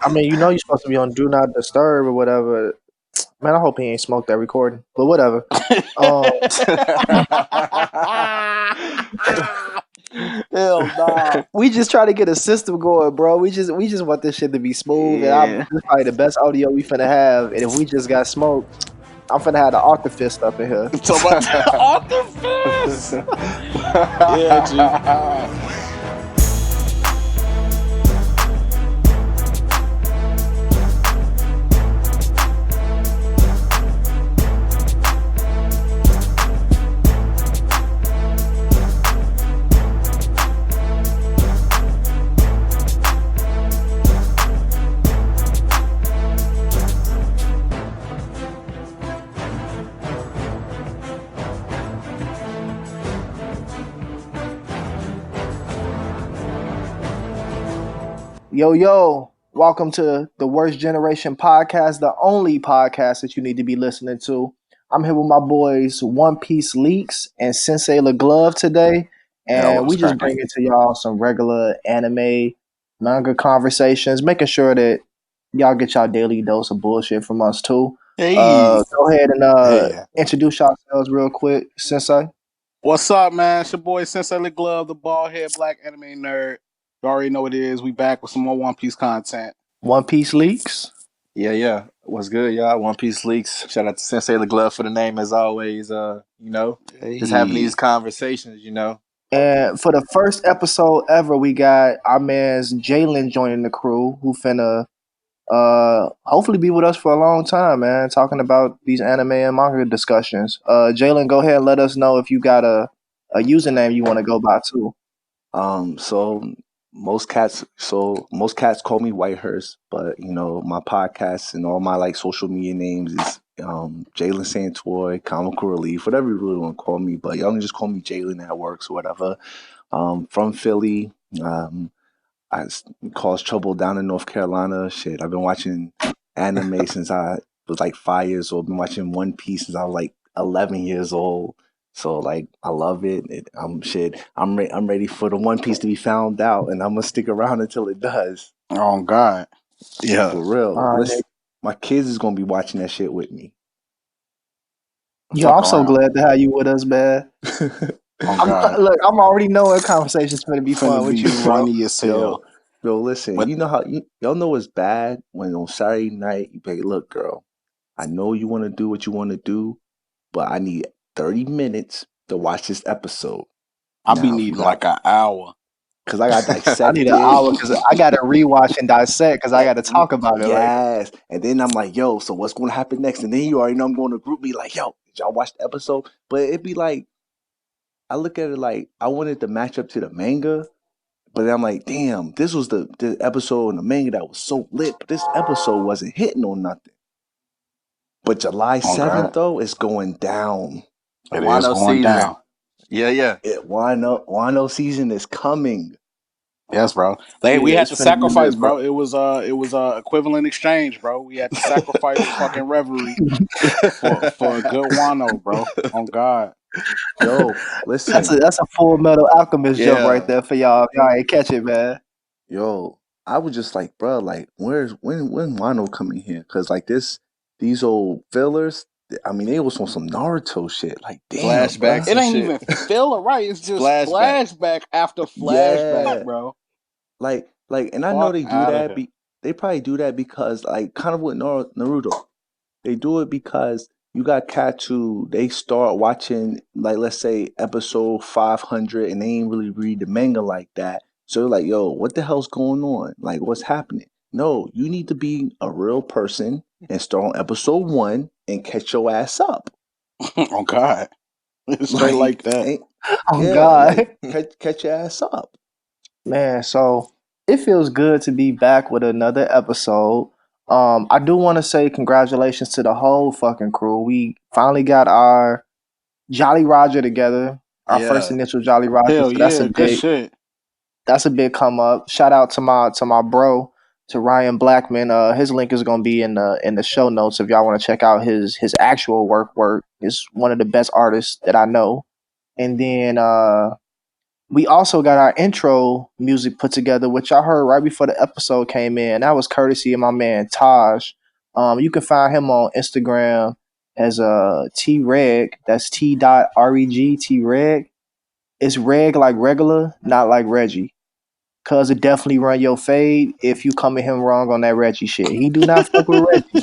I mean, you know you're supposed to be on Do Not Disturb or whatever. Man, I hope he ain't smoked that recording. But whatever. Hell nah. We just try to get a system going, bro. We just want this shit to be smooth. And this is probably the best audio we finna have. And if we just got smoked, I'm finna have the Arthur Fist up in here. So about Arthur Fist. Yeah, G. Yo, welcome to the Worst Generation podcast, the only podcast that you need to be listening to. I'm here with my boys, Piece Leeks and Sensei LeGlove today. And we just bring it to y'all some regular anime, manga conversations, making sure that y'all get y'all daily dose of bullshit from us too. Hey. Go ahead and introduce yourselves real quick, Sensei. What's up, man? It's your boy Sensei LeGlove, the bald head black anime nerd. You already know what it is. We back with some more One Piece content. Piece Leeks. Yeah. What's good, y'all? Piece Leeks. Shout out to Sensei LeGlove for the name as always. Just having these conversations, And for the first episode ever, we got our man's Jalen joining the crew, who finna hopefully be with us for a long time, man, talking about these anime and manga discussions. Jalen, go ahead and let us know if you got a username you want to go by too. Most cats call me Whitehurst, but my podcast and all my social media names is Jalen Santoy, Comical Relief, whatever you really want to call me, but y'all can just call me Jalen at work or whatever. From Philly, I cause trouble down in North Carolina. Shit, I've been watching anime since I was 5 years old. I've been watching One Piece since I was 11 years old. So I love it. I'm ready for the One Piece to be found out, and I'm gonna stick around until it does. Oh God, yeah, for real. My kids is gonna be watching that shit with me. Yo, I'm so glad to have you with us, man. I'm already knowing conversation's gonna be fun with you, funny as hell. Yo, listen, you know how y'all know it's bad when on Saturday night you say, "Look, girl, I know you want to do what you want to do, but I need 30 minutes to watch this episode." I'll be needing an hour. Because I got dissect. I need an hour because I got to rewatch and dissect because I got to talk about it. Yes. And then I'm like, yo, so what's going to happen next? And then you already know I'm going to group me yo, did y'all watch the episode? But it'd be I look at it I wanted to match up to the manga. But then I'm like, damn, this was the episode in the manga that was so lit. But this episode wasn't hitting on nothing. But July 7th, though, is going down. It is going down. Yeah. Wano season is coming. Yes, bro. We had to sacrifice, bro. It was equivalent exchange, bro. We had to sacrifice fucking reverie for a good Wano, bro. On God. Yo, listen. That's a Full Metal Alchemist jump right there for y'all. Y'all ain't catch it, man. Yo, I was just bro, when Wano coming here? Because these old fillers, I mean, they was on some Naruto shit. Damn, flashback. It ain't even filler, right? It's just flashback after flashback, bro. And I know they do that. They probably do that because, kind of with Naruto, they do it because you got cats who they start watching, let's say episode 500, and they ain't really read the manga like that. So they're like, yo, what the hell's going on? What's happening? No, you need to be a real person and start on episode 1 and catch your ass up. Oh God, straight like that. God, catch your ass up, man. So it feels good to be back with another episode. I do want to say congratulations to the whole fucking crew. We finally got our Jolly Roger together. Our first initial Jolly Roger. Hell so that's good shit. That's a big come up. Shout out to my bro, to Ryan Blackman. His link is gonna be in the show notes if y'all want to check out his actual work. He's one of the best artists that I know. And then we also got our intro music put together, which I heard right before the episode came in. That was courtesy of my man Taj. You can find him on Instagram as T Reg. That's T.reg T Reg. It's reg like regular, not like Reggie. Cause it definitely run your fade if you come at him wrong on that Reggie shit. He do not fuck with Reggie.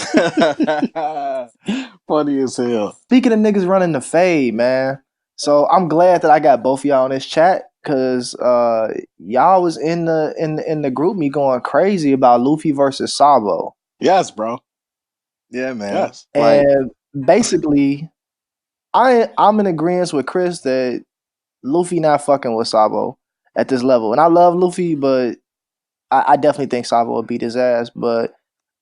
Funny as hell. Speaking of niggas running the fade, man. So I'm glad that I got both of y'all on this chat because y'all was in the group me going crazy about Luffy versus Sabo. Yes, bro. Yeah, man. Yes. And basically, I'm in agreement with Chris that Luffy not fucking with Sabo at this level. And I love Luffy, but I definitely think Sabo will beat his ass. But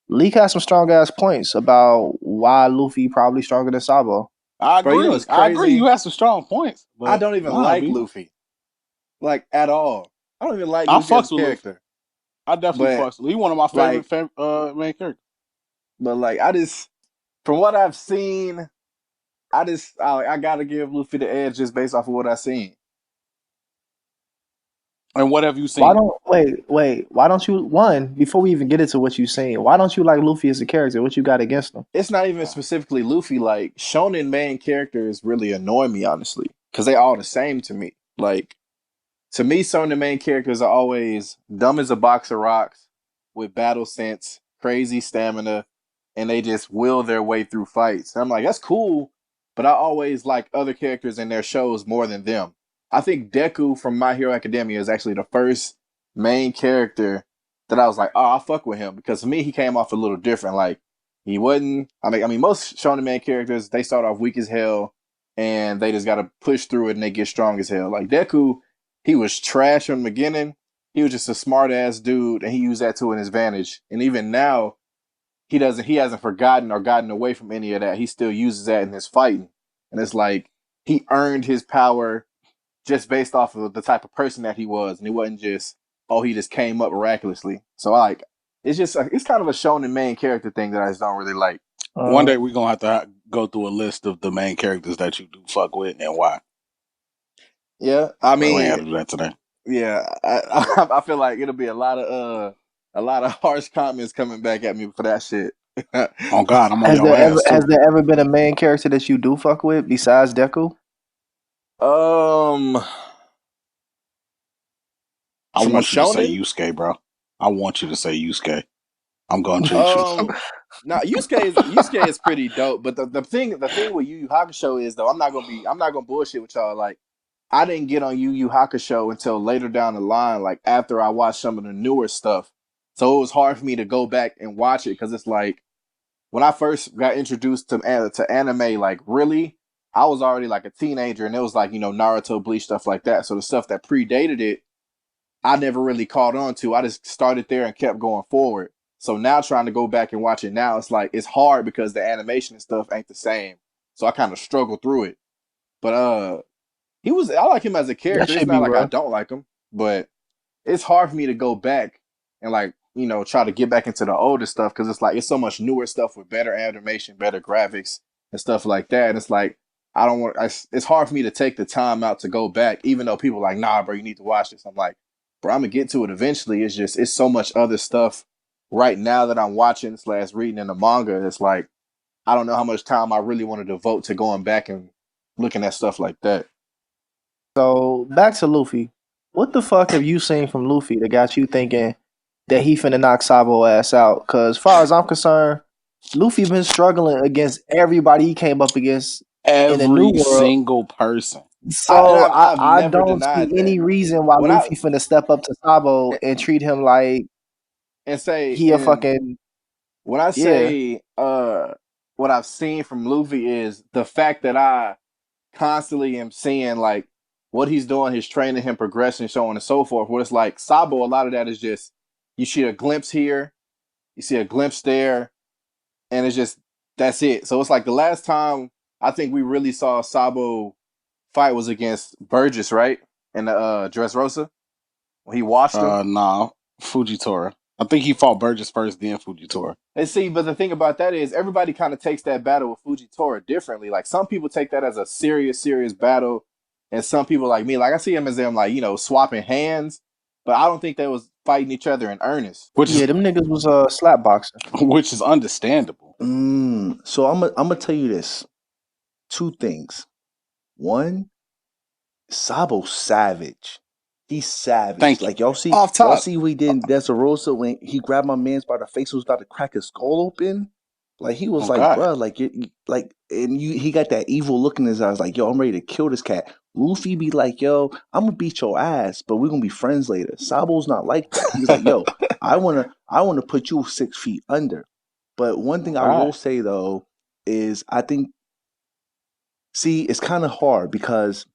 Leek has some strong ass points about why Luffy probably stronger than Sabo. I agree. Bro, you know what's I agree. crazy? You have some strong points. But I don't even like Luffy, like at all. I don't even like Luffy as a character. Luffy. I definitely fucks with Luffy. He's one of my favorite main characters. But like, from what I've seen, I gotta give Luffy the edge just based off of what I've seen. And what have you seen? Why don't you before we even get into what you've seen? Why don't you like Luffy as a character? What you got against him? It's not even specifically Luffy. Like shonen main characters really annoy me honestly because they all the same to me. Like to me, some of the main characters are always dumb as a box of rocks with battle sense, crazy stamina, and they just will their way through fights. And I'm like, that's cool, but I always like other characters in their shows more than them. I think Deku from My Hero Academia is actually the first main character that I was like, oh, I'll fuck with him. Because to me, he came off a little different. Like, he wasn't, I mean, most shonen main characters, they start off weak as hell, and they just got to push through it, and they get strong as hell. Like, Deku, he was trash from the beginning. He was just a smart ass dude, and he used that to his advantage. And even now, he hasn't forgotten or gotten away from any of that. He still uses that in his fighting. And it's like he earned his power just based off of the type of person that he was. And it wasn't just, oh, he just came up miraculously. So it's kind of a shonen main character thing that I just don't really like. One day we're gonna have to go through a list of the main characters that you do fuck with and why. Yeah, I mean, we ain't do that today. Yeah, I feel like it'll be a lot of harsh comments coming back at me for that shit. Oh God, I'm on your ass too. Has there ever been a main character that you do fuck with besides Deku? I want you to say Yusuke, bro. I want you to say Yusuke. I'm going to choose. Now Yusuke is pretty dope, but the thing with Yu Yu Hakusho is though I'm not gonna bullshit with y'all. Like I didn't get on Yu Yu Hakusho until later down the line, like after I watched some of the newer stuff. So it was hard for me to go back and watch it because it's like when I first got introduced to anime, like really, I was already like a teenager, and it was like Naruto, Bleach, stuff like that. So the stuff that predated it, I never really caught on to. I just started there and kept going forward. So now trying to go back and watch it now, it's like it's hard because the animation and stuff ain't the same. So I kind of struggle through it. But I like him as a character. It's not like I don't like him, but it's hard for me to go back and like, try to get back into the older stuff because it's like it's so much newer stuff with better animation, better graphics and stuff like that. And it's like it's hard for me to take the time out to go back, even though people are like, nah, bro, you need to watch this. I'm like, bro, I'm gonna get to it eventually. It's so much other stuff right now that I'm watching / reading in the manga. It's like I don't know how much time I really want to devote to going back and looking at stuff like that. So back to Luffy. What the fuck have you seen from Luffy that got you thinking that he finna knock Sabo ass out? Because as far as I'm concerned, Luffy been struggling against everybody he came up against in the new world. Single person. So I don't see any reason why Luffy finna step up to Sabo and treat him like and say he a fucking. When I say what I've seen from Luffy is the fact that I constantly am seeing like what he's doing, his training, him progressing, so on and so forth. What it's like Sabo, a lot of that is just you see a glimpse here, you see a glimpse there, and it's just that's it. So it's like the last time I think we really saw Sabo fight was against Burgess, right? In the Dressrosa when he washed him. No, Fujitora. I think he fought Burgess first, then Fujitora. And see, but the thing about that is everybody kind of takes that battle with Fujitora differently. Like some people take that as a serious battle. and some people like me, like I see them as them like swapping hands, but I don't think they was fighting each other in earnest. Them niggas was slap boxing, which is understandable. So I'm gonna tell you this: 2 things. One, Sabo's savage. He's savage. Thank you. Like y'all see Off top. what he did in Desorosa when he grabbed my man's by the face, was about to crack his skull open. Like he was like, God. bro, he got that evil look in his eyes, like, yo, I'm ready to kill this cat. Luffy be like, yo, I'm gonna beat your ass, but we're gonna be friends later. Sabo's not like that. He's like, yo, I wanna put you 6 feet under. But one thing I will say though is I think, it's kind of hard because,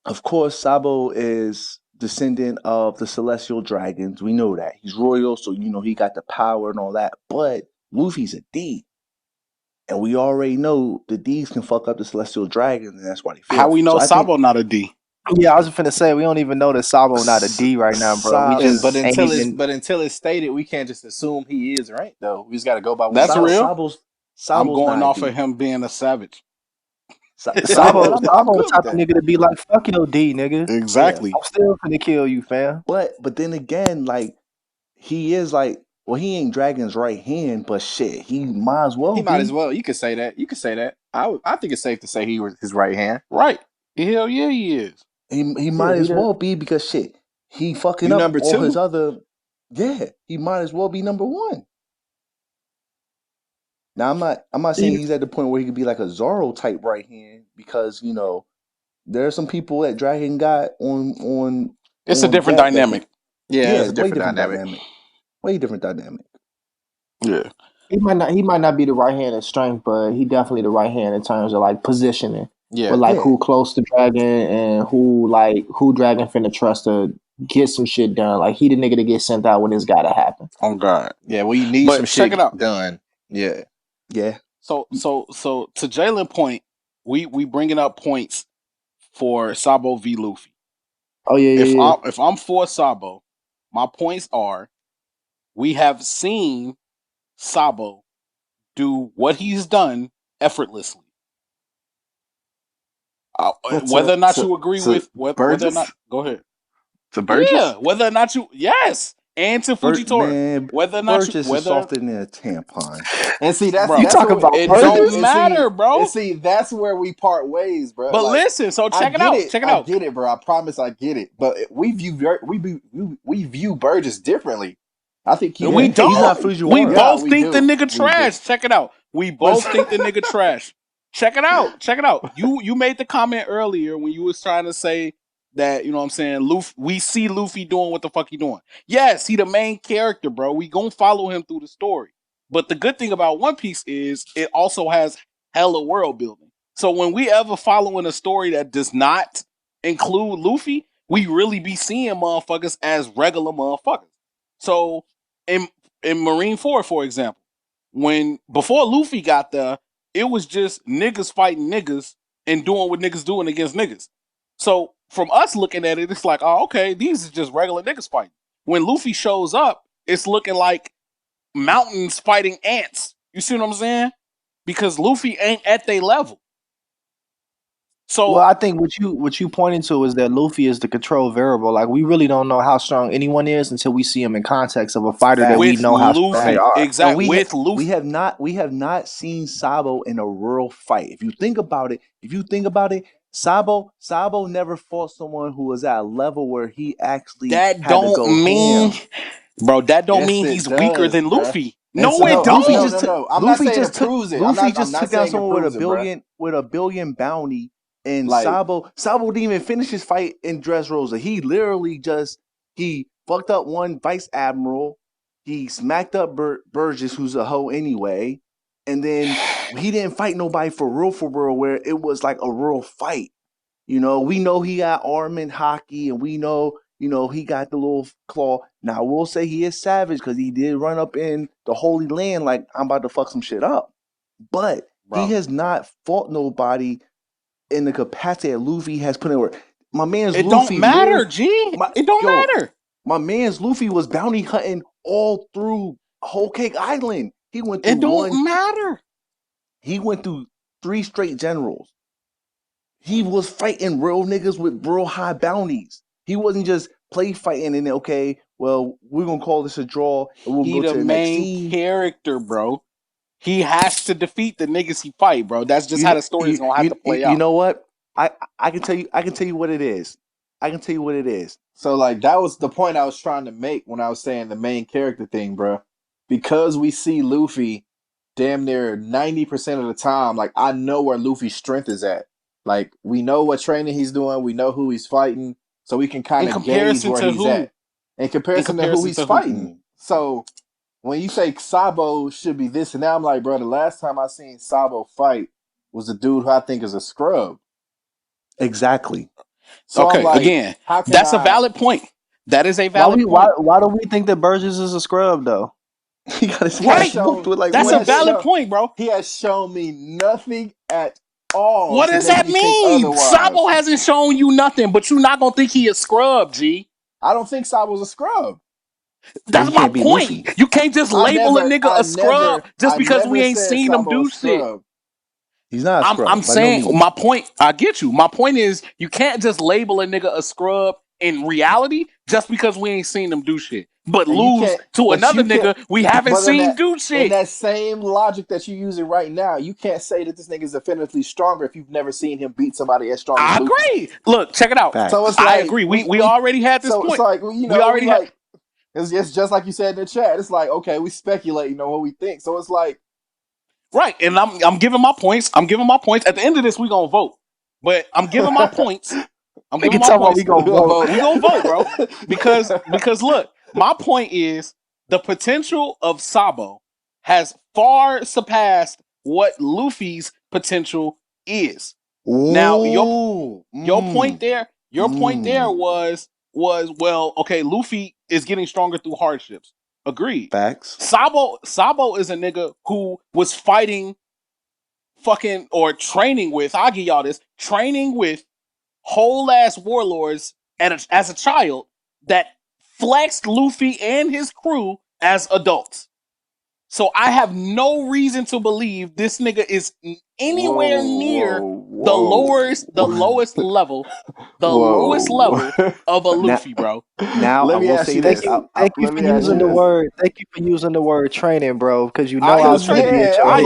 of course, Sabo is descendant of the celestial dragons. We know that he's royal, so he got the power and all that. But Luffy's a D. And we already know the D's can fuck up the celestial dragons, and that's why they fail. How we know Sabo not a D? Yeah, I was finna say we don't even know that Sabo not a D right now, bro. We just but until it's stated, we can't just assume he is right though. We just got to go by. That's real. Sabo's I'm going off of him being a savage. Sabo type of nigga to be like, fuck your D, nigga. Exactly. I'm still finna kill you, fam. But then again, like, he is like, well, he ain't Dragon's right hand, but shit, he might as well. He might as well. You could say that. I think it's safe to say he was his right hand. Right. Hell yeah, he is. He might as well be, because shit, he fucking up number all 2? his other. Yeah, he might as well be number 1. Now I'm not saying he's at the point where he could be like a Zoro type right hand, because there are some people that Dragon got on. It's a different dynamic. It's a different dynamic. Way different dynamic. Yeah. He might not be the right hand in strength, but he definitely the right hand in terms of like positioning. Yeah. But like who close to Dragon and who Dragon finna trust to get some shit done. Like he the nigga to get sent out when it's gotta happen. Oh God. Yeah, well you need some shit done. Yeah. Yeah. So to Jalen point, we bringing up points for Sabo v Luffy. Oh yeah. If I'm for Sabo, my points are: we have seen Sabo do what he's done effortlessly. Whether or not you agree with whether or not, go ahead. To Burgess? Yeah, whether or not you and to Fujitora. Whether or not Burgess is softer than a tampon. And see, that's bro, you talk about it Burgess? don't matter, bro. And see, that's where we part ways, bro. But like, listen, so check it out. I get it, bro. I promise I get it. But we view Burgess differently. I think we don't. He's not Fujiwara. We both think the nigga trash. Check it out. We both think the nigga trash. Check it out. You made the comment earlier when you was trying to say that, you know what I'm saying, we see Luffy doing what the fuck he doing. Yes, he the main character, bro. We gonna follow him through the story. But the good thing about One Piece is it also has hella world building. So when we ever following a story that does not include Luffy, we really be seeing motherfuckers as regular motherfuckers. So in Marine 4, for example, before Luffy got there, it was just niggas fighting niggas and doing what niggas doing against niggas. So from us looking at it, it's like, oh, okay, these are just regular niggas fighting. When Luffy shows up, it's looking like mountains fighting ants. You see what I'm saying? Because Luffy ain't at their level. So, well, I think what you pointing to is that Luffy is the control variable. Like we really don't know how strong anyone is until we see him in context of a fighter that we know how strong they are. Exactly. Luffy, we have not seen Sabo in a real fight. If you think about it, Sabo never fought someone who was at a level where he actually that had don't to go mean, ham. bro. That don't mean he's weaker than Luffy. No, it don't. No. I'm not saying it proves it. Luffy just took down someone with a billion bounty. And like, Sabo didn't even finish his fight in Dressrosa. He literally he fucked up one vice admiral. He smacked up Burgess, who's a hoe anyway. And then he didn't fight nobody for real, where it was like a real fight. We know he got arm and Haki, and we know, he got the little claw. Now, we'll say he is savage because he did run up in the Holy Land like, I'm about to fuck some shit up. But he has not fought nobody in the capacity that Luffy has put in work. My man's Luffy. It don't matter, It don't matter. My man's Luffy was bounty hunting all through Whole Cake Island. He went through matter. He went through 3 straight generals. he was fighting real niggas with real high bounties. He wasn't just play fighting and okay, well, we're gonna call this a draw and we'll He go the to the next main scene. character, bro. He has to defeat the niggas he fight, bro. That's just how the story is gonna have to play out. You know what? I can tell you what it is. I can tell you what it is. So like that was the point I was trying to make when I was saying the main character thing, bro. Because we see Luffy damn near 90% of the time, like I know where Luffy's strength is at. Like we know what training he's doing, we know who he's fighting, so we can kind of gauge where he's at. In comparison to who he's fighting. So when you say Sabo should be this and that, I'm like, bro, the last time I seen Sabo fight was a dude who I think is a scrub. Exactly. So okay, like, again, that's a valid point. That is a valid point. Why do we think that Burgess is a scrub though? He got his right. Like that's a valid point, bro. He has shown me nothing at all. What does that mean? Sabo hasn't shown you nothing, but you're not gonna think he a scrub, G. I don't think Sabo's a scrub. That's my point. You can't just label a nigga a scrub just because we ain't seen him do shit. He's not a scrub. I'm saying my point. I get you. My point is you can't just label a nigga a scrub in reality just because we ain't seen him do shit. But lose to another nigga we haven't seen do shit. In that same logic that you're using right now, you can't say that this nigga is infinitely stronger if you've never seen him beat somebody as strong as Luffy. I agree. Look, check it out. So it's like, I agree. We already had this point. It's like, you know, we already had. It's just like you said in the chat. It's like, okay, we speculate, you know, what we think. So it's like, right. And I'm giving my points. At the end of this, we gonna vote. But I'm giving my points. We gonna vote. We gonna vote, bro. Because look, my point is the potential of Sabo has far surpassed what Luffy's potential is. Ooh. Now your point there was well, okay, Luffy is getting stronger through hardships. Agreed. Facts. Sabo is a nigga who was fighting fucking or training with, I'll give y'all this, training with whole ass warlords as a child that flexed Luffy and his crew as adults. So I have no reason to believe this nigga is anywhere near the lowest level of a Luffy, bro. Now let me ask you this. Thank you for using the word training, bro, because you know I was trying to get I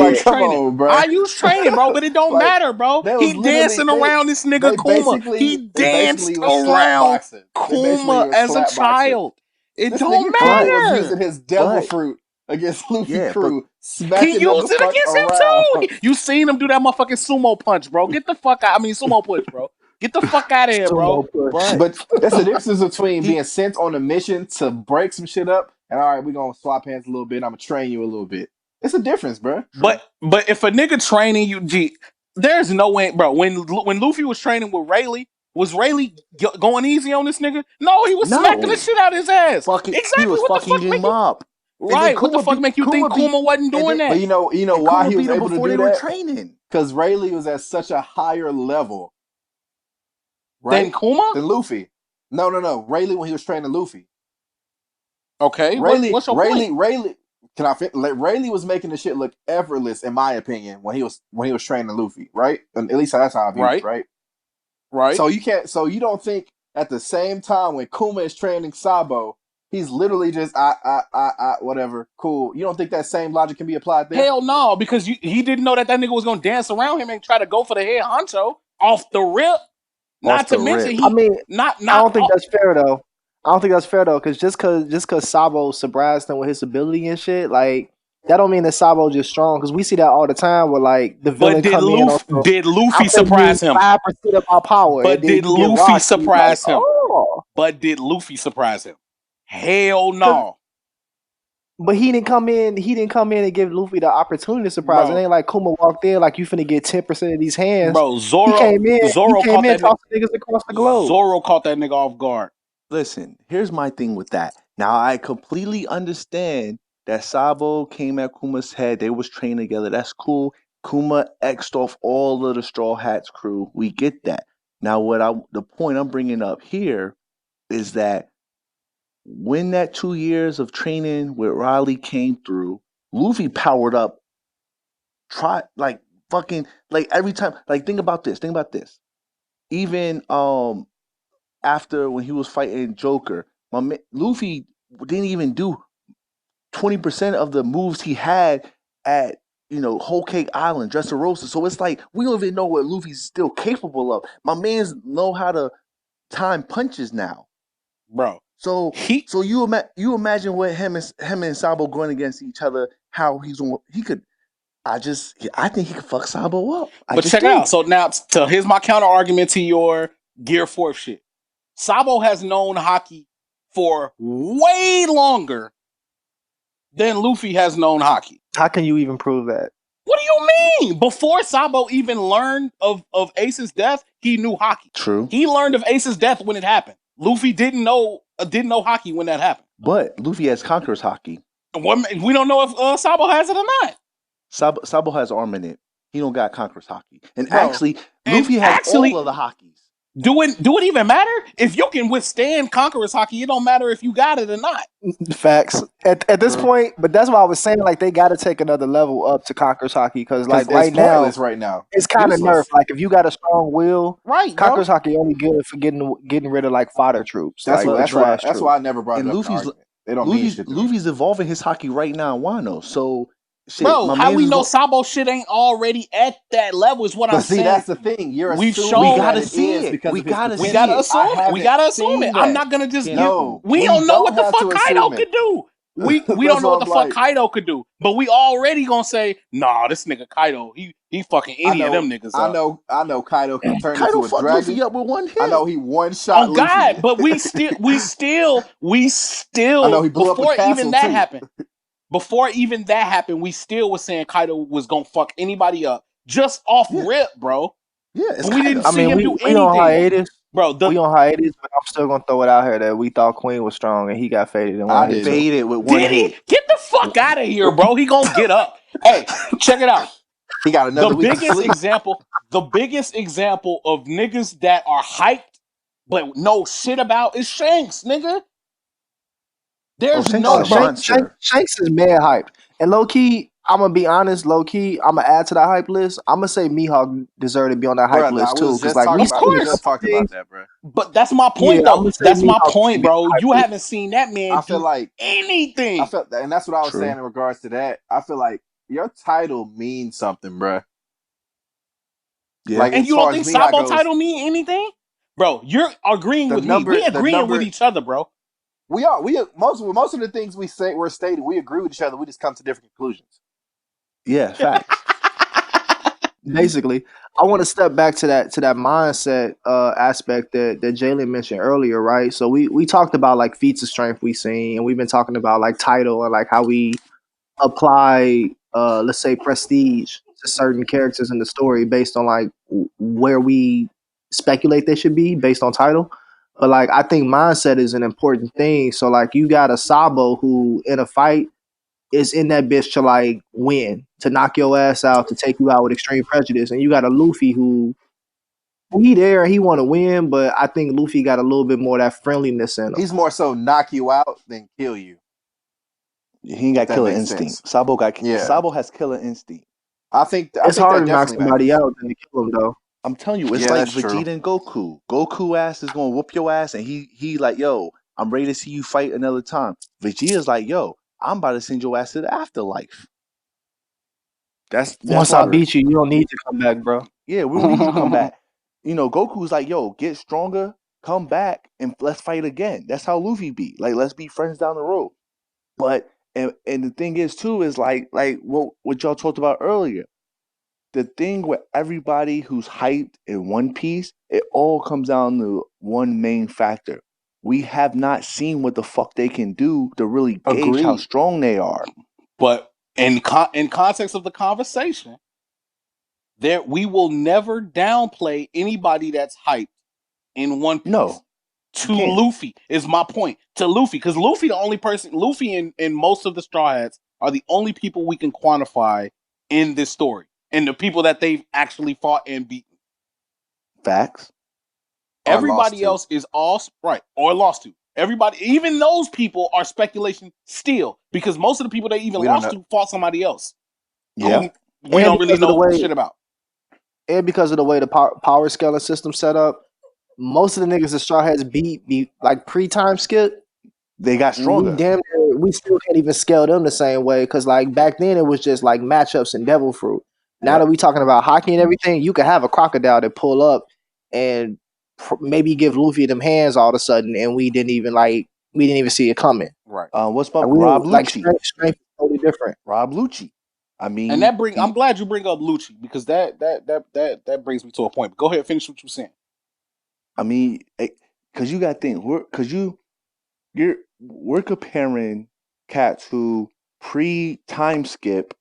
use training, bro, but it don't matter, bro. He dancing around this nigga Kuma. He danced around Kuma as a child. It don't matter. He was using his devil fruit against Luffy crew. He used it against him too. You seen him do that motherfucking sumo punch, bro. Get the fuck out. I mean, sumo push, bro. Get the fuck out of here, bro. But that's the difference between being sent on a mission to break some shit up and all right, we're gonna swap hands a little bit. I'm gonna train you a little bit. It's a difference, bro. But if a nigga training you, G, there's no way, bro. When Luffy was training with Rayleigh, was Rayleigh going easy on this nigga? No, he was smacking the shit out of his ass. Exactly. He was fucking him up. Right, what the fuck make you think Kuma wasn't doing that? But you know why he was able to do that? Training. Because Rayleigh was at such a higher level, right? Than Kuma? Than Luffy. No. Rayleigh when he was training Luffy. Okay, what's your point? Rayleigh, Rayleigh was making the shit look effortless, in my opinion, when he was training Luffy, right? And at least that's how I view it, right? Right. So you don't think at the same time when Kuma is training Sabo, he's literally just whatever, cool. You don't think that same logic can be applied there? Hell no, because he didn't know that nigga was gonna dance around him and try to go for the head honcho off the rip. Not to mention, I don't think that's fair though. Because just cause Sabo surprised him with his ability and shit, like that don't mean that Sabo just strong. Because we see that all the time where like the villain come in. Did Luffy surprise him? 5% of our power. But did Luffy surprise him? But did Luffy surprise him? Hell no. But he didn't come in and give Luffy the opportunity to surprise. Bro. It ain't like Kuma walked in like you finna get 10% of these hands. Bro, Zoro came in tossing niggas across the globe. Zoro caught that nigga off guard. Listen, here's my thing with that. Now I completely understand that Sabo came at Kuma's head. They was trained together. That's cool. Kuma X'd off all of the Straw Hats crew. We get that. Now the point I'm bringing up here is that when that 2 years of training with Riley came through, Luffy powered up. Every time. Like think about this. even after when he was fighting Joker, Luffy didn't even do 20% of the moves he had at Whole Cake Island, Dressrosa. So it's like we don't even know what Luffy's still capable of. My man's know how to time punches now, bro. So you imagine what him and Sabo going against each other, how he could. I think he could fuck Sabo up. But check it out. So now, here's my counter argument to your Gear 4 shit. Sabo has known Haki for way longer than Luffy has known Haki. How can you even prove that? What do you mean? Before Sabo even learned of Ace's death, he knew Haki. True. He learned of Ace's death when it happened. Luffy didn't know Haki when that happened. But Luffy has Conqueror's Haki. We don't know if Sabo has it or not. Sabo has arm in it. He don't got Conqueror's Haki. And Luffy has all of the Hakis. Do it even matter? If you can withstand Conqueror's Haki, it don't matter if you got it or not. Facts. At this point, but that's why I was saying, like, they got to take another level up to Conqueror's Haki, because like right now it's kind of nerfed. Like, if you got a strong will, right, Conqueror's Haki only good for getting rid of like fodder troops. That's like, why I never brought it up. Luffy's evolving his Haki right now in Wano. So shit, bro, how we know Sabo shit ain't already at that level is what I'm saying. That's the thing. We gotta see it. We gotta assume it. I'm not gonna just we don't know what the fuck Kaido could do. We don't know what the fuck Kaido could do. But we already gonna say, nah, this nigga Kaido, he fucking any of them niggas up. I know Kaido can turn Kaido into a dragon. Luffy up with one hit. I know he one shot Luffy. God, but we still I know he blew before up a even that too. happened. Before even that happened, we still was saying Kaido was gonna fuck anybody up just off rip, bro. Yeah, we didn't see him do anything. We on hiatus, bro. We on hiatus, but I'm still gonna throw it out here that we thought Queen was strong and he got faded. Faded with one hit. Get the fuck out of here, bro. He gonna get up. Hey, check it out. He got another. The biggest example of niggas that are hyped but no shit about is Shanks, nigga. There's Shanks is mad hyped. And low key, I'm gonna be honest, I'm gonna add to that hype list. I'm gonna say Mihawk deserved to be on that hype list too. Because like we talked about that, bro. But that's my point though. That's my point, bro. You haven't seen that man I feel like anything. And that's what I was saying in regards to that. I feel like your title means something, bro. Yeah. Like, and you don't think Sabo title mean anything? Bro, you're agreeing with me. We agreeing with each other, bro. We are. Most of the things we're stating, we agree with each other. We just come to different conclusions. Yeah, facts. Basically, I want to step back to that mindset aspect that Jalen mentioned earlier, right? So we talked about like feats of strength we seen, and we've been talking about like title and like how we apply, let's say, prestige to certain characters in the story based on like where we speculate they should be based on title. But like, I think mindset is an important thing. So like, you got a Sabo who in a fight is in that bitch to like win, to knock your ass out, to take you out with extreme prejudice, and you got a Luffy who he there, he want to win, but I think Luffy got a little bit more of that friendliness in him. He's more so knock you out than kill you. He ain't got killer instinct. Sabo has killer instinct. I think it's harder to knock somebody out than to kill him, though. I'm telling you, it's like Vegeta and Goku. Goku ass is gonna whoop your ass, and he like, yo, I'm ready to see you fight another time. Vegeta's like, yo, I'm about to send your ass to the afterlife. That's once I beat you, you don't need to come back, bro. Yeah, we don't need you to come back. Goku's like, yo, get stronger, come back, and let's fight again. That's how Luffy be. Like, let's be friends down the road. But and the thing is too is like what y'all talked about earlier. The thing with everybody who's hyped in One Piece, it all comes down to one main factor. We have not seen what the fuck they can do to really gauge how strong they are. But in context of the conversation, we will never downplay anybody that's hyped in One Piece. No. To Luffy is my point. To Luffy, because Luffy the only person. Luffy and most of the Straw Hats are the only people we can quantify in this story. And the people that they've actually fought and beaten. Facts. Everybody else is all right or lost to. Everybody, even those people are speculation still, because most of the people they even lost to fought somebody else. Yeah, we don't really know shit about. and because of the way the power scaling system set up, most of the niggas that Straw Hats beat like pre-time skip. They got stronger. We still can't even scale them the same way because like back then it was just like matchups and devil fruit. Now that we talking about hockey and everything, you could have a crocodile that pull up and maybe give Luffy them hands all of a sudden, and we didn't even see it coming. Right. What's about Rob Lucci? Like strength is totally different. Rob Lucci. I mean, and I'm glad you bring up Lucci because that brings me to a point. But go ahead, finish what you're saying. I mean, because you got to think, we're comparing cats who pre-time skip.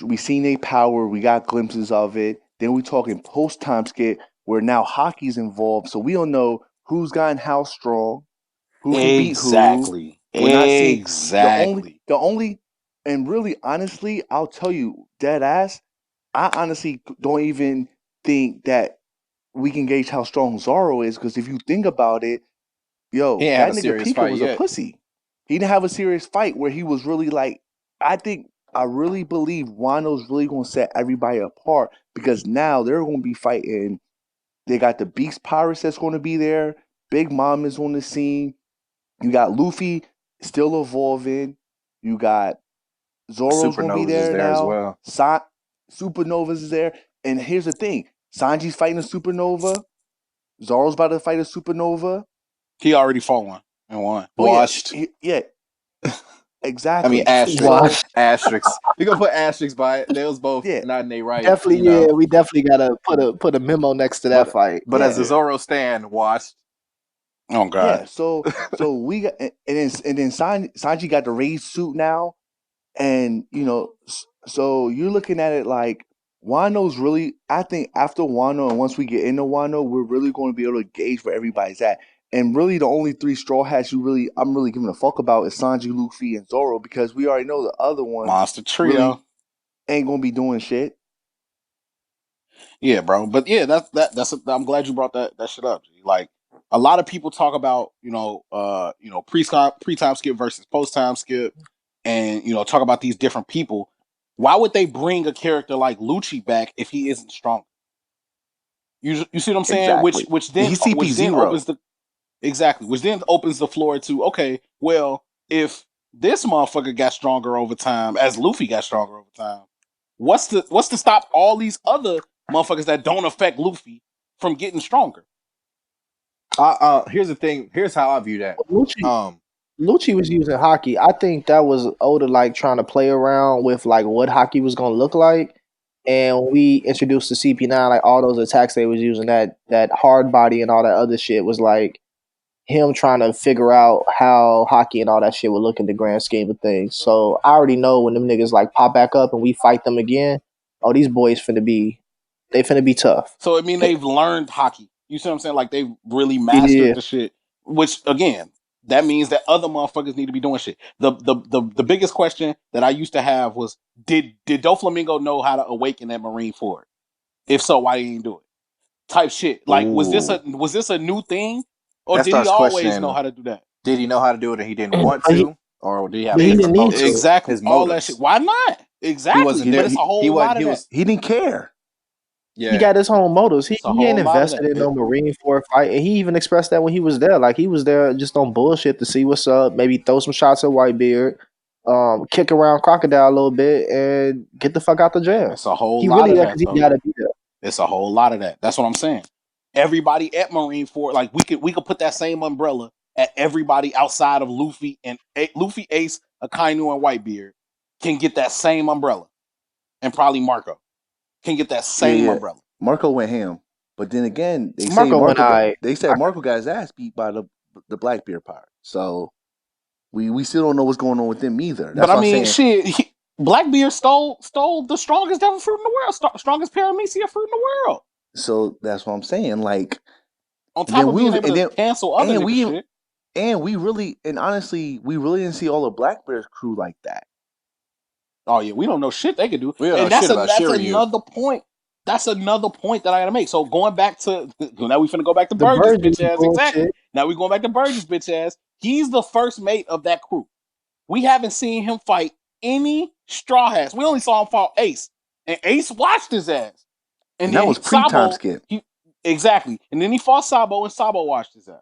We seen their power, we got glimpses of it. Then we talking post-time skip where now Haki's involved, so we don't know who's gotten how strong, who can beat who. We're not seeing the only, and really honestly, I'll tell you, dead ass, I honestly don't even think that we can gauge how strong Zoro is, because if you think about it, that nigga Pika was a pussy. He didn't have a serious fight where he was really like, I really believe Wano's really going to set everybody apart, because now they're going to be fighting. They got the Beast Pirates that's going to be there. Big Mom is on the scene. You got Luffy still evolving. You got Zoro's going to be there now. As well. Supernovas is there. And here's the thing. Sanji's fighting a supernova. Zoro's about to fight a supernova. He already fought one and won. Washed. Yeah. Exactly. I mean, asterisks. We're gonna put asterisks by it. They was both not in their right. Definitely, we definitely gotta put a memo next to that fight. But as a Zoro stand, washed. Oh god. Yeah. So we got, and then Sanji got the raised suit now, and so you're looking at it like Wano's really. I think after Wano, and once we get into Wano, we're really going to be able to gauge where everybody's at. And really, the only three Straw Hats I'm really giving a fuck about is Sanji, Luffy, and Zoro, because we already know the other one, Monster Trio, really ain't gonna be doing shit. Yeah, bro. But yeah, I'm glad you brought that shit up. Like a lot of people talk about pre-time skip versus post-time skip, and talk about these different people. Why would they bring a character like Lucci back if he isn't strong? You see what I'm saying? Exactly. Which then opens the. Exactly, which then opens the floor to, okay, well, if this motherfucker got stronger over time, as Luffy got stronger over time, what's to stop all these other motherfuckers that don't affect Luffy from getting stronger? Here's the thing. Here's how I view that. Lucci was using Haki. I think that was Oda like trying to play around with like what Haki was gonna look like. And when we introduced the CP9, like all those attacks they was using, that hard body and all that other shit was like him trying to figure out how Haki and all that shit would look in the grand scheme of things. So I already know when them niggas like pop back up and we fight them again, these boys finna be tough. So I mean they've learned Haki. You see what I'm saying? Like they've really mastered the shit. Which again, that means that other motherfuckers need to be doing shit. The biggest question that I used to have was, did Doflamingo know how to awaken that Marine Ford? If so, why didn't he do it? Type shit. Like was this a new thing? Or did he always know how to do that? Did he know how to do it and he didn't want to? Or did he have didn't need to. Exactly. All that shit. Why not? Exactly. But it's a whole lot of that. He didn't care. Yeah. He got his own motives. He ain't invested in no Marine Ford fight. And he even expressed that when he was there. Like he was there just on bullshit to see what's up, maybe throw some shots at Whitebeard, kick around Crocodile a little bit, and get the fuck out the jail. It's a whole lot of that. He gotta be there. It's a whole lot of that. That's what I'm saying. Everybody at Marine Ford, like we could put that same umbrella at everybody outside of Luffy and Luffy, Ace, Akainu, and Whitebeard can get that same umbrella, and probably Marco can get that same umbrella. Marco went ham, but then again, they said Marco got his ass beat by the Blackbeard pirate. So we still don't know what's going on with them either. That's but I mean, shit, Blackbeard stole the strongest devil fruit in the world, strongest paramecia fruit in the world. So that's what I'm saying. Like, on top of being able to cancel other shit. And we really, and honestly, we really didn't see all of Blackbeard's crew like that. Oh yeah, we don't know shit they could do. And that's another point. That's another point that I gotta make. So going back to now, we finna go back to Burgess bitch ass. Exactly. Now we going back to Burgess bitch ass. He's the first mate of that crew. We haven't seen him fight any Straw Hats. We only saw him fight Ace, and Ace watched his ass. And that was pre-time skip. Exactly. And then he fought Sabo, and Sabo washed his ass.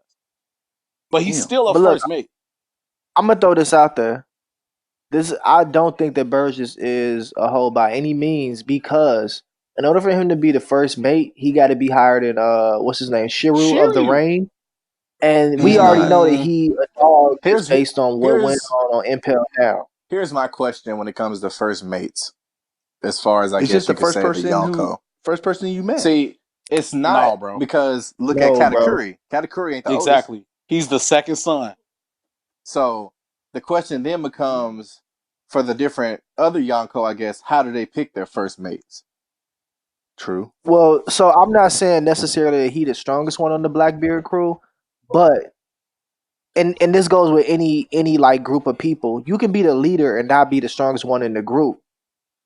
But he's still a first mate. I'm gonna throw this out there. I don't think that Burgess is a hoe by any means, because in order for him to be the first mate, he got to be higher than what's his name, Shiryu of the Rain. And we already know that he a dog is based on what went on Impel Down. Here's my question when it comes to first mates. As far as I it's guess just the first person you met. See, it's not, bro. Because look at Katakuri. Bro. Katakuri ain't the exactly. oldest. He's the second son. So the question then becomes, for the different other Yonko, I guess, how do they pick their first mates? True. Well, so I'm not saying necessarily that he's the strongest one on the Blackbeard crew, but and this goes with any like group of people. You can be the leader and not be the strongest one in the group,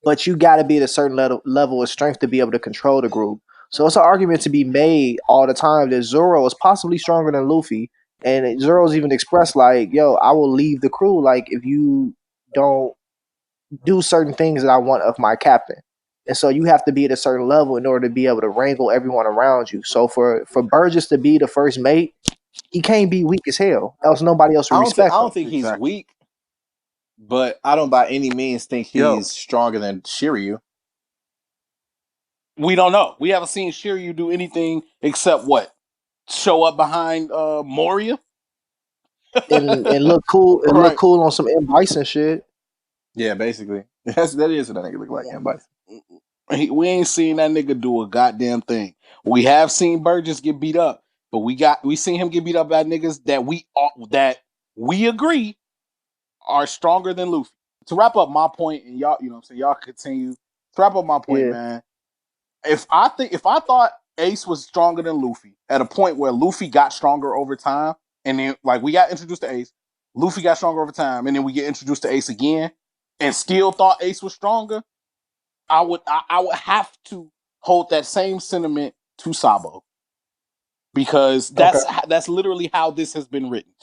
but you got to be at a certain level of strength to be able to control the group. So it's an argument to be made all the time that Zoro is possibly stronger than Luffy, and Zoro's even expressed like, "Yo, I will leave the crew like if you don't do certain things that I want of my captain." And so you have to be at a certain level in order to be able to wrangle everyone around you. So for Burgess to be the first mate, he can't be weak as hell. Else nobody else will respect him. I don't think he's weak, but I don't by any means think he's stronger than Shiryu. We don't know. We haven't seen Shiryu do anything except what? Show up behind Moria? and look cool and look cool on some M. Bison shit. Yeah, basically. That is what that nigga look like, M. Bison. We ain't seen that nigga do a goddamn thing. We have seen Burgess get beat up, but we seen him get beat up by niggas that we agree are stronger than Luffy. To wrap up my point, and y'all, you know what I'm saying, y'all continue. To wrap up my point, man. If I thought Ace was stronger than Luffy at a point where Luffy got stronger over time, and then like we got introduced to Ace, Luffy got stronger over time, and then we get introduced to Ace again, and still thought Ace was stronger, I would have to hold that same sentiment to Sabo, because that's literally how this has been written.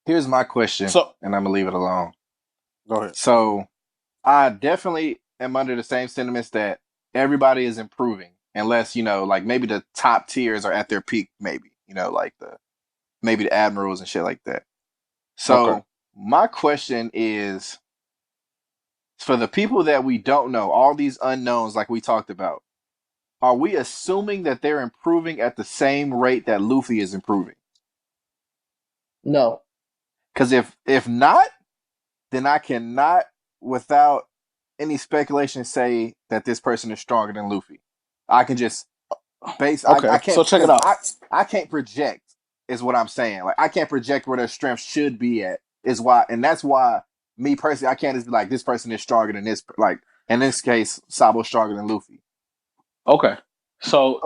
Here's my question, and I'm gonna leave it alone. Go ahead. So I definitely am under the same sentiments that everybody is improving, unless, you know, like maybe the top tiers are at their peak, maybe, you know, like maybe the admirals and shit like that. So my question is, for the people that we don't know, all these unknowns like we talked about, are we assuming that they're improving at the same rate that Luffy is improving? No. Because if not, then I cannot, without any speculation, say that this person is stronger than Luffy. I can just base. I can't. So check it out. I can't project, is what I'm saying. Like I can't project where their strength should be at. Is why, and that's why me personally, I can't just be like, this person is stronger than this. Like in this case, Sabo's stronger than Luffy. Okay. So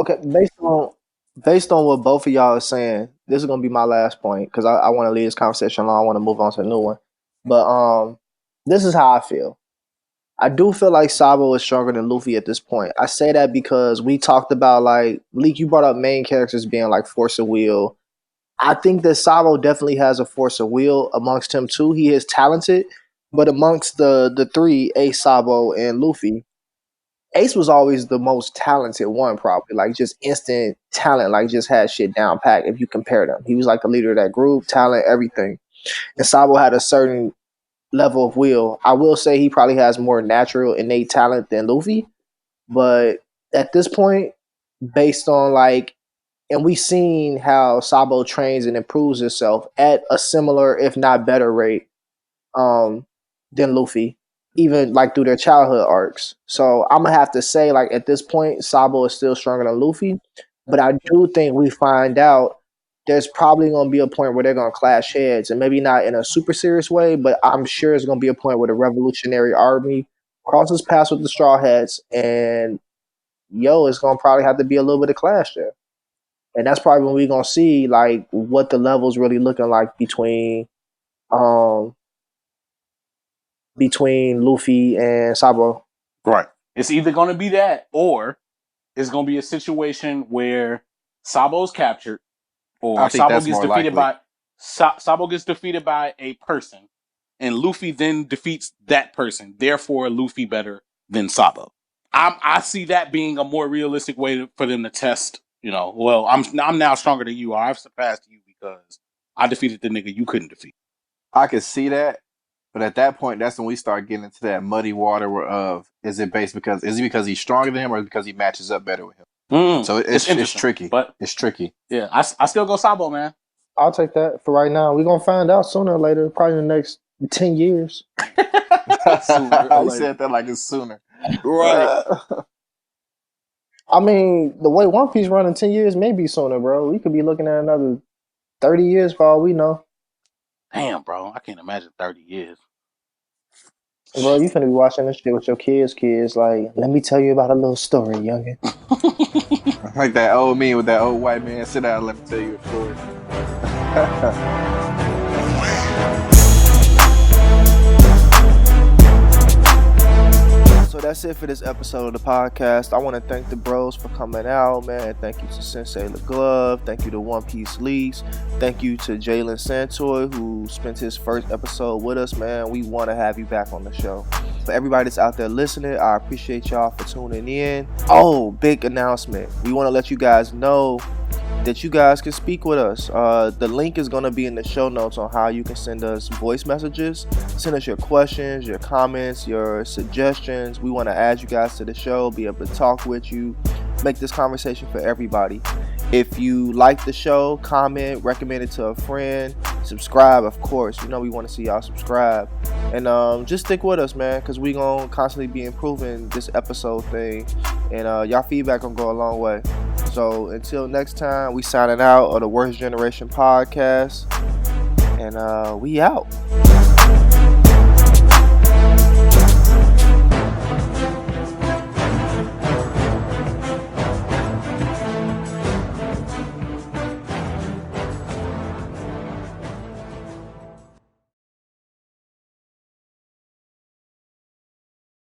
based on what both of y'all are saying, this is gonna be my last point because I want to leave this conversation alone. I want to move on to a new one. But this is how I feel. I do feel like Sabo is stronger than Luffy at this point. I say that because we talked about, like, Leek, you brought up main characters being like force of will. I think that Sabo definitely has a force of will amongst him too. He is talented, but amongst the three, Ace, Sabo, and Luffy, Ace was always the most talented one, probably. Like, just instant talent, like, just had shit down pat if you compare them. He was like the leader of that group, talent, everything. And Sabo had a certain level of will. I will say he probably has more natural, innate talent than Luffy. But at this point, based on, like, and we've seen how Sabo trains and improves himself at a similar, if not better rate, than Luffy, even like through their childhood arcs. So I'm gonna have to say, like, at this point, Sabo is still stronger than Luffy. But I do think we find out there's probably gonna be a point where they're gonna clash heads, and maybe not in a super serious way, but I'm sure it's gonna be a point where the Revolutionary Army crosses paths with the Straw Hats, and it's gonna probably have to be a little bit of clash there. And that's probably when we're gonna see, like, what the level's really looking like between Luffy and Sabo. Right. It's either gonna be that, or it's gonna be a situation where Sabo's captured, or Sabo gets defeated Sabo gets defeated by a person, and Luffy then defeats that person. Therefore, Luffy better than Sabo. I see that being a more realistic way for them to test. Well, I'm now stronger than you are. I've surpassed you because I defeated the nigga you couldn't defeat. I could see that, but at that point, that's when we start getting into that muddy water of is it because he's stronger than him or because he matches up better with him? So it's tricky, but it's tricky. Yeah, I still go Sabo, man. I'll take that for right now. We're gonna find out sooner or later, probably in the next 10 years. I said that like it's sooner. Right. I mean, the way One Piece running 10 years may be sooner, bro. We could be looking at another 30 years for all we know. Damn, bro. I can't imagine 30 years. Bro, you finna be watching this shit with your kids. Like, let me tell you about a little story, youngin. Like that old meme with that old white man. Sit down, let me tell you a story. So that's it for this episode of the podcast. I want to thank the bros for coming out, man. Thank you to Sensei LeGlove. Thank you to One Piece Leeks. Thank you to Jalen Santoy, who spent his first episode with us, man. We want to have you back on the show. For everybody that's out there listening, I appreciate y'all for tuning in. Oh, big announcement. We want to let you guys know that you guys can speak with us. The link is going to be in the show notes on how you can send us voice messages. Send us your questions, your comments, your suggestions. We want to add you guys to the show, be able to talk with you, make this conversation for everybody. If you like the show, comment, recommend it to a friend, subscribe, of course. We want to see y'all subscribe. And just stick with us, man, because we're going to constantly be improving this episode thing. And y'all feedback going to go a long way. So until next time, we signing out of the Worst Generation podcast. And we out.